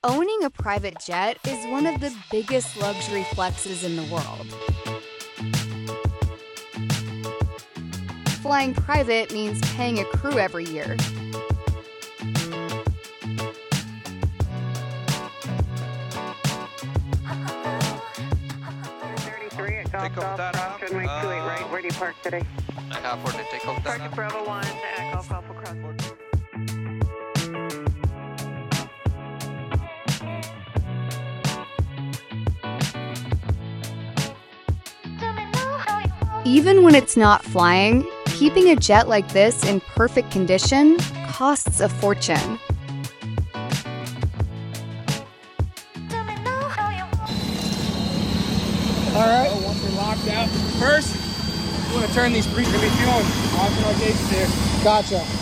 Owning a private jet is one of the biggest luxury flexes in the world. Flying private means paying a crew every year. Take off that up. Runway 28 right. Where do you park today? I have for the take off that Park at up. Bravo 1, Echo Alpha Crosswalk. Even when it's not flying, keeping a jet like this in perfect condition costs a fortune. All right, so once we're locked out, first, you want to turn these briefs. We're going to be fueling. Optional gauges here. Gotcha.